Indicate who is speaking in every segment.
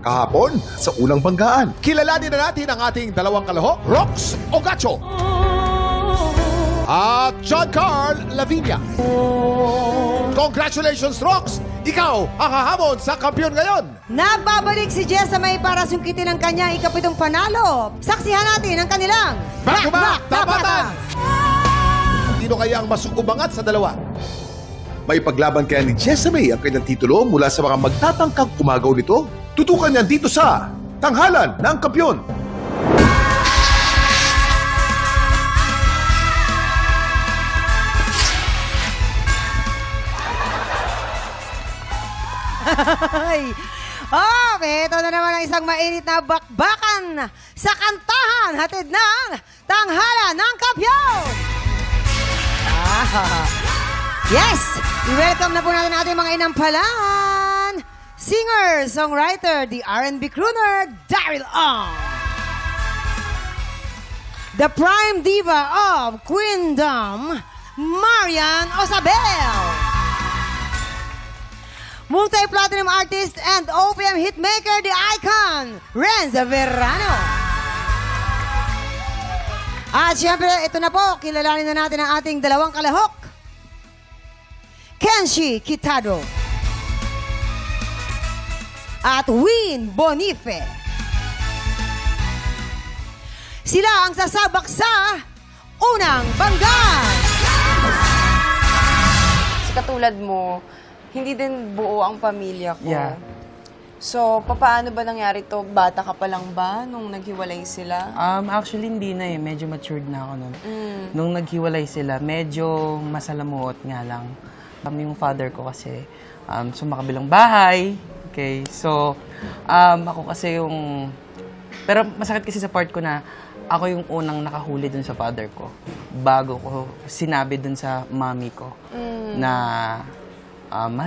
Speaker 1: kahapon sa unang banggaan.
Speaker 2: Kilalanin na natin ang ating dalawang kalahok, Rox Ogacho at John Carl Lavinia. Congratulations, Rox! Ikaw ang hahamon sa kampiyon ngayon.
Speaker 3: Nagbabalik si Jessamay para sungkitin ang kanya ikapitong panalo. Saksihan natin ang kanilang
Speaker 2: Back-to-back tapatan! Sino kaya ang mas umangat sa dalawa?
Speaker 1: May paglaban kaya ni Jessamay ang kanyang titulo mula sa mga magtatangkang umagaw nito? Tutukan niyan dito sa Tanghalan ng Kampiyon.
Speaker 3: Ito na naman ang isang mainit na bakbakan sa kantahan hatid ng Tanghalan ng Kampiyon. Yes! I-welcome na po natin ating mga inampalan. Singer, songwriter, the R&B crooner, Daryl Ong. The prime diva of Queendom, Marian Osabel. Multi-platinum artist and OPM hitmaker, the icon, Renza Verano. At syempre, ito na po, kilalanin na natin ang ating dalawang kalahok. Kenshi Kitado at Win Bonife. Sila ang sasabak sa unang banggan.
Speaker 4: Katulad mo, hindi din buo ang pamilya ko.
Speaker 5: Yeah.
Speaker 4: So, paano ba nangyari to? Bata ka pa lang ba nung naghiwalay sila?
Speaker 5: Actually, hindi na eh. Medyo matured na ako nun. Nung naghiwalay sila, medyo masalamuot nga lang. Yung father ko kasi sumakabilang bahay. Okay, so ako kasi yung... Pero masakit kasi sa part ko na ako yung unang nakahuli dun sa father ko. Bago ko sinabi dun sa mommy ko na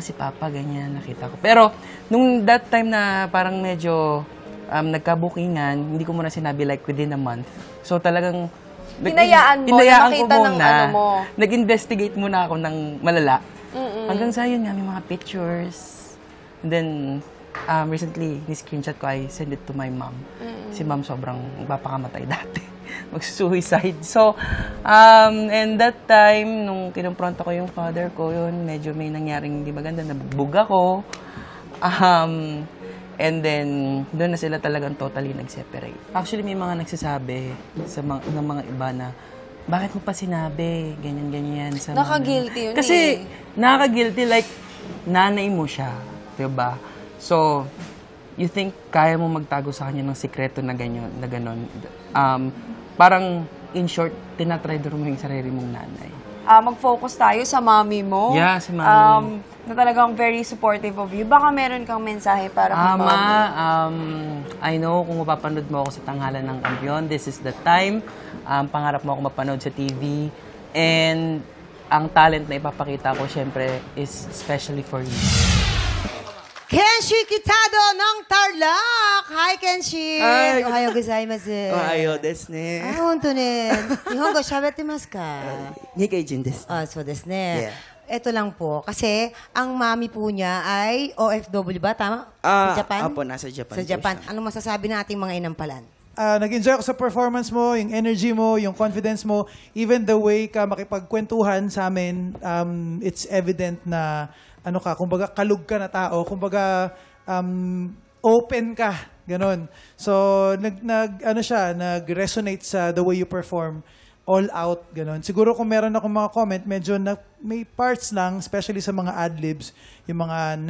Speaker 5: si Papa, ganyan, nakita ko. Pero nung that time na parang medyo nagkabukingan, hindi ko muna sinabi like within a month. So talagang...
Speaker 4: Hinayaan mo, nakita ng ano mo.
Speaker 5: Nag-investigate muna ako ng malala. Hanggang sa yun nga, may mga pictures. And then, recently, ni-screenshot ko, I send it to my mom. Si mom sobrang magpapakamatay dati. Mag-suicide. So, and that time, nung kinumpront ko yung father ko, yun, medyo may nangyaring hindi maganda. Nabugbog ako. And then, doon na sila talagang totally nag-separate. Actually, may mga nagsasabi ng mga iba na, bakit mo pa sinabi? Ganyan-ganyan.
Speaker 4: Nakaka-guilty yun
Speaker 5: kasi, nakaka-guilty like, nanay mo siya. Diba? So, you think kaya mo magtago sa kanya ng sikreto na gano'n. Parang, in short, tinatry mo yung sarili mong nanay.
Speaker 4: Mag-focus tayo sa mommy mo.
Speaker 5: Yeah, si mommy.
Speaker 4: Na talagang very supportive of you. Baka meron kang mensahe para kay mommy.
Speaker 5: I know kung mapapanood mo ako sa Tanghalan ng Kampiyon, this is the time. Pangarap mo ako mapanood sa TV. And ang talent na ipapakita ko, syempre, is especially for you.
Speaker 3: Kenshi Kitado ng Tarlac! Hi, Kenshi! Ohayo gozaimasu.
Speaker 6: Ohayo desu ne.
Speaker 3: Honto ne. Nihongo shabetemasu ka?
Speaker 6: Nigaijin desu.
Speaker 3: So desu ne.
Speaker 6: Yeah.
Speaker 3: Ito lang po, kasi ang mami po niya ay OFW ba? Tama? Sa Japan?
Speaker 6: Opo, nasa Japan.
Speaker 3: Sa Japan. Anong masasabi ng ating mga inampalan?
Speaker 7: Nag-enjoy ako sa performance mo, yung energy mo, yung confidence mo, even the way ka makipagkwentuhan sa amin, it's evident na kumbaga kalug ka na tao, kumbaga open ka, ganon. So nag-resonate sa the way you perform, all out, ganon. Siguro kung meron akong mga comment, medyo may parts lang, especially sa mga ad-libs, yung mga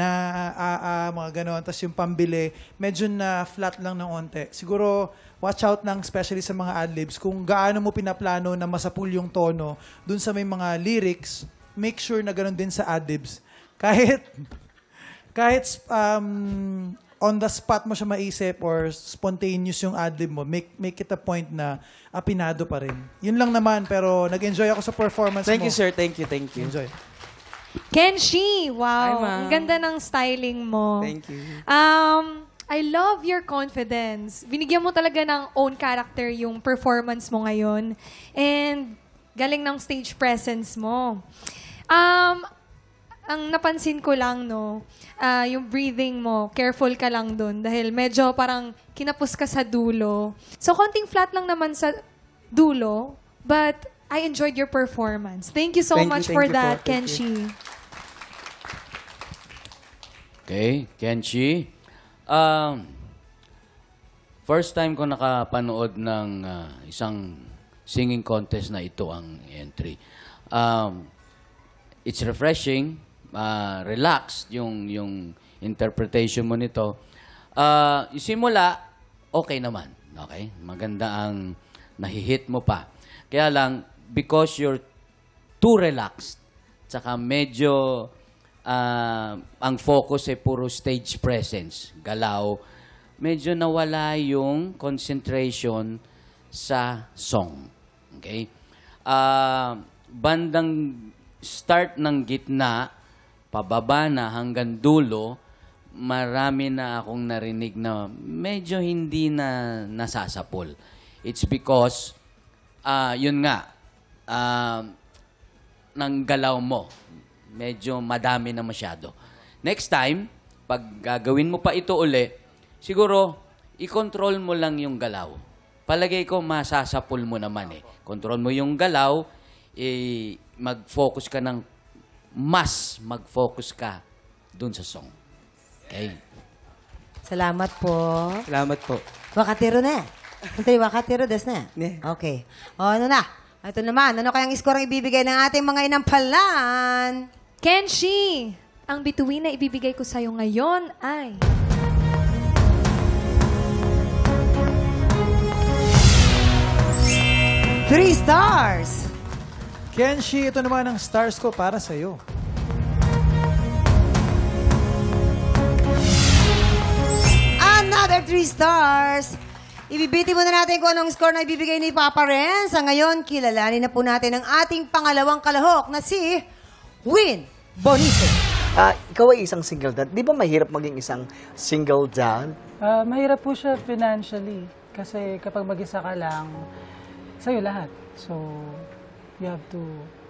Speaker 7: mga ganon, tapos yung pambili, medyo na flat lang ng onte. Siguro, watch out lang, especially sa mga ad-libs, kung gaano mo pinaplano na masapul yung tono, dun sa may mga lyrics, make sure na ganon din sa ad-libs. Kahit on the spot mo siya maisip or spontaneous yung ad-lib mo, make it a point na apinado pa rin. Yun lang naman, pero nag-enjoy ako sa performance mo.
Speaker 6: Thank you, sir. Thank you.
Speaker 7: Enjoy.
Speaker 8: Kenshi, wow.
Speaker 6: Hi,
Speaker 8: ang ganda ng styling mo.
Speaker 6: Thank you.
Speaker 8: I love your confidence. Binigyan mo talaga ng own character yung performance mo ngayon. And galing ng stage presence mo. ang napansin ko lang, no, yung breathing mo, careful ka lang dun dahil medyo parang kinapos ka sa dulo. So, konting flat lang naman sa dulo, but I enjoyed your performance. Thank you so much for that, Kenshi.
Speaker 9: Okay, Kenshi. First time ko nakapanood ng isang singing contest na ito ang entry. It's refreshing, relaxed yung interpretation mo nito. Yung simula, okay naman. Okay? Maganda ang nahihit mo pa. Kaya lang, because you're too relaxed, tsaka medyo ang focus ay puro stage presence, galaw, medyo nawala yung concentration sa song. Okay? Bandang start ng gitna, pababa na hanggang dulo, marami na akong narinig na medyo hindi na nasasapol. It's because, yun nga, ng galaw mo, medyo madami na masyado. Next time, pag gagawin mo pa ito uli, siguro, i-control mo lang yung galaw. Palagay ko, masasapul mo naman eh. Control mo yung galaw, mag-focus ka ng mag-focus ka dun sa song. Okay?
Speaker 3: Salamat po.
Speaker 6: Salamat po.
Speaker 3: Wakatiro na. Wakatiro des na. Okay. O, ano na? Ito naman, ano kayang score ang ibibigay ng ating mga inampalan?
Speaker 8: Kenshi, ang bituin na ibibigay ko sa'yo ngayon ay...
Speaker 3: Three stars!
Speaker 7: Kenshi, ito naman ang stars ko para sa'yo.
Speaker 3: Another 3 stars! Ibibiti muna natin kung anong score na ibibigay ni Papa Ren. Sa ngayon, kilalanin na po natin ang ating pangalawang kalahok na si Win Bonife.
Speaker 10: Ikaw ay isang single dad. Di ba mahirap maging isang single dad?
Speaker 5: Mahirap po siya financially. Kasi kapag mag-isa ka lang, sa'yo lahat. So, you have to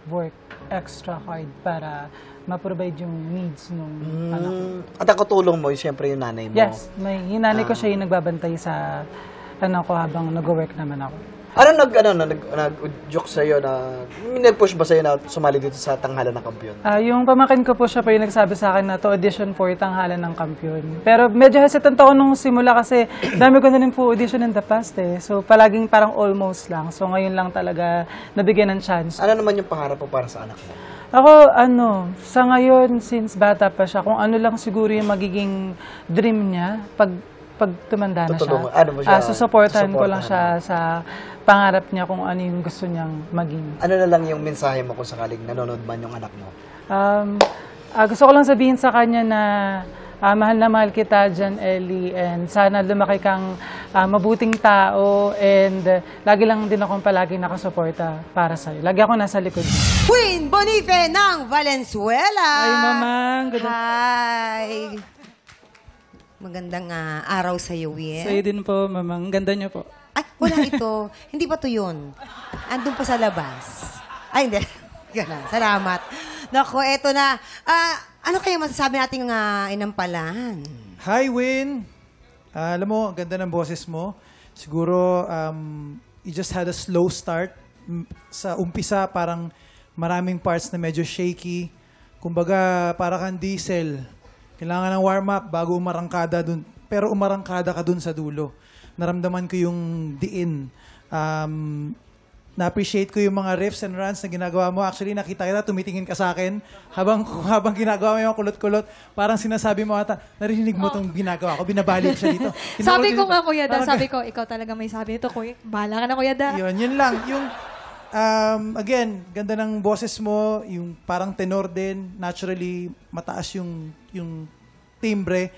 Speaker 5: work extra hard para ma-provide yung needs ng anak ko.
Speaker 10: At ang katulong mo, siyempre yung nanay mo.
Speaker 5: Yes, yung nanay ko siya yung nagbabantay sa anak ko habang nag-work naman ako.
Speaker 10: Ano nag-joke sa'yo na, nag-push ba sa'yo na sumali dito sa Tanghalan ng Kampiyon?
Speaker 5: Yung pamangkin ko po siya pa yung nagsabi sa akin na to audition for Tanghalan ng Kampiyon. Pero medyo hesitant ako nung simula kasi dami ko na rin po audition in the past eh. So palaging parang almost lang. So ngayon lang talaga nabigyan ng chance.
Speaker 10: Ano naman yung pangarap mo para sa anak mo?
Speaker 5: Ako, sa ngayon, since bata pa siya, kung ano lang siguro yung magiging dream niya, pag tumanda na siya, susuportahan ko lang siya sa pangarap niya kung ano yung gusto niyang maging.
Speaker 10: Ano na lang yung mensahe mo kung sakaling nanonood man yung anak mo?
Speaker 5: Gusto ko lang sabihin sa kanya na mahal na mahal kita, Jan Ellie, and sana lumaki kang mabuting tao, and lagi lang din akong palagi nakasuporta para sa'yo. Lagi ako nasa likod.
Speaker 3: Queen Bonife ng Valenzuela!
Speaker 5: Ay, mamang.
Speaker 3: Hi! Magandang araw sa iyo, Win.
Speaker 5: Sa'yo din po, mamang. Ganda niyo po.
Speaker 3: Ay, wala ito. Hindi pa to yun. Andun pa sa labas. Ay, hindi. Ganun. Salamat. Naku, eto na. Ano kayo masasabi nating inampalan?
Speaker 7: Hi, Win. Alam mo, ang ganda ng boses mo. Siguro, you just had a slow start. Sa umpisa, parang maraming parts na medyo shaky. Kumbaga, para kang diesel. Kailangan ng warm-up bago umarangkada dun. Pero umarangkada ka dun sa dulo. Naramdaman ko yung diin. Na-appreciate ko yung mga riffs and runs na ginagawa mo. Actually, nakita kita, tumitingin ka sa akin. Habang ginagawa mo yung kulot-kulot, parang sinasabi mo ata, narinig mo itong ginagawa ko, binabalik siya dito.
Speaker 8: Sabi ko nga, Kuya Da, sabi ko, ikaw talaga may sabi nito, Kuya. Bahala ka na, Kuya Da.
Speaker 7: Yun lang. Yung, again, ganda ng boses mo, yung parang tenor din, naturally, mataas yung timbre.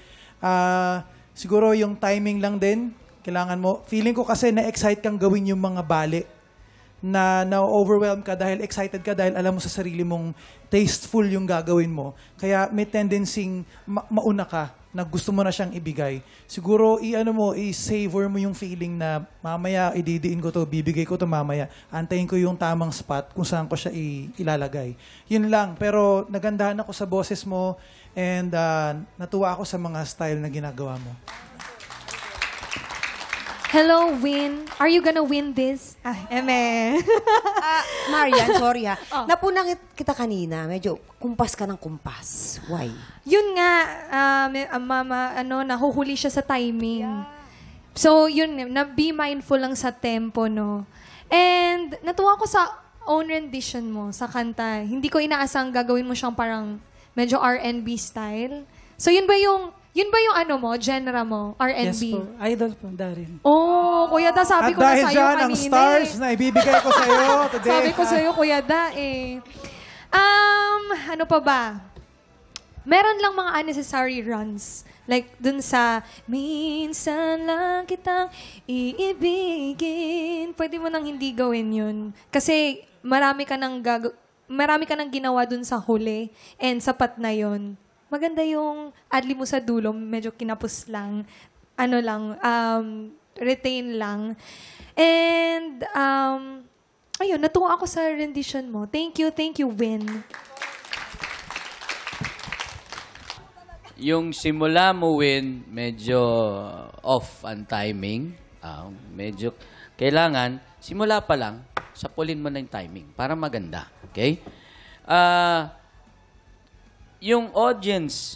Speaker 7: Siguro yung timing lang din, kailangan mo. Feeling ko kasi na-excite kang gawin yung mga bali. na na-overwhelm ka dahil excited ka dahil alam mo sa sarili mong tasteful yung gagawin mo. Kaya may tendency mauna ka na gusto mo na siyang ibigay. Siguro, i-savor mo yung feeling na mamaya, ididiin ko to, bibigay ko to mamaya. Antayin ko yung tamang spot kung saan ko siya ilalagay. Yun lang. Pero nagandahan ako sa boses mo and natuwa ako sa mga style na ginagawa mo.
Speaker 8: Hello, Win. Are you gonna win this?
Speaker 3: Marian, sorry ha. Napunang kita kanina. Medyo kumpas ka ng kumpas. Why?
Speaker 8: Yun nga, mama, nahuhuli siya sa timing. So, yun, be mindful lang sa tempo, no? And, natuwa ko sa own rendition mo sa kanta. Hindi ko inaasang gagawin mo siyang parang medyo R&B style. So, yun ba yung genre mo? R&B?
Speaker 5: Yes po. Idol po, Darin.
Speaker 8: Oh, Kuya Da, sabi ko na sa'yo kanina.
Speaker 7: At dahil dyan, ang stars na ibibigay ko sa'yo today.
Speaker 8: Sabi ko sa'yo, Kuya Da, eh. Ano pa ba? Meron lang mga unnecessary runs. Like, dun sa, minsan lang kitang iibigin. Pwede mo nang hindi gawin yun. Kasi, marami ka nang ginawa dun sa huli. And sapat na yun. Maganda yung adli mo sa dulo, medyo kinapos lang. Retain lang. And, ayun, natuwa ako sa rendition mo. Thank you, Win.
Speaker 9: Yung simula mo, Win, medyo off ang timing. Medyo kailangan, simula pa lang, sapulin mo na yung timing para maganda. Okay? Yung audience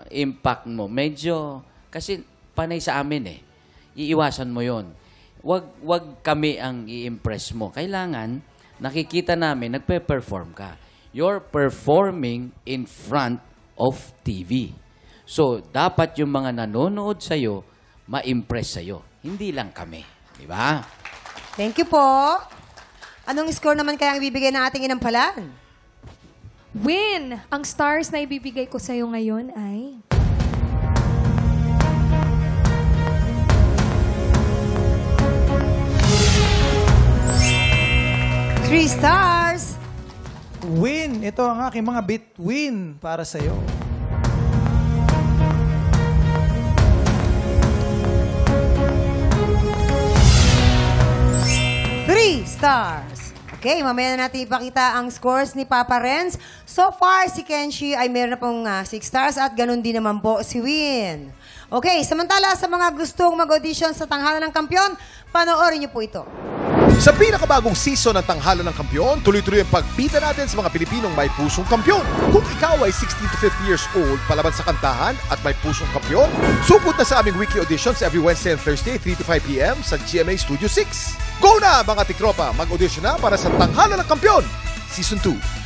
Speaker 9: impact mo, medyo, kasi panay sa amin iiwasan mo yon. Wag kami ang i-impress mo. Kailangan, nakikita namin, nagpe-perform ka. You're performing in front of TV. So, dapat yung mga nanonood sa'yo, ma-impress sa'yo. Hindi lang kami. Di ba?
Speaker 3: Thank you po. Anong score naman kaya ang ibibigay ng ating inampalan?
Speaker 8: Win! Ang stars na ibibigay ko sa'yo ngayon ay...
Speaker 3: 3 stars!
Speaker 7: Win! Ito ang aking mga bituin para sa'yo.
Speaker 3: Stars. Okay, mamaya na natin ipakita ang scores ni Papa Renz. So far, si Kenshi ay meron na pong 6 stars at ganun din naman po si Win. Okay, samantala sa mga gustong mag-audition sa Tanghalan ng Kampyon, panoorin niyo po ito.
Speaker 1: Sa pinakabagong season ng Tanghalan ng Kampyon, tuloy-tuloy ang pagbida natin sa mga Pilipinong may pusong kampyon. Kung ikaw ay 16 to 50 years old, palaban sa kantahan at may pusong kampyon, supot na sa aming weekly auditions every Wednesday and Thursday, 3 to 5 p.m. sa GMA Studio 6. Go na mga tiktropa! Mag-audition na para sa Tanghalan ng Kampyon, Season 2.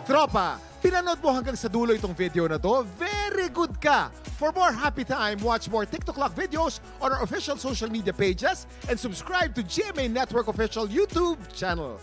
Speaker 1: Tropa, pinanood mo hanggang sa dulo itong video na to, very good ka! For more happy time, watch more TikTok Lock videos on our official social media pages and subscribe to GMA Network official YouTube channel.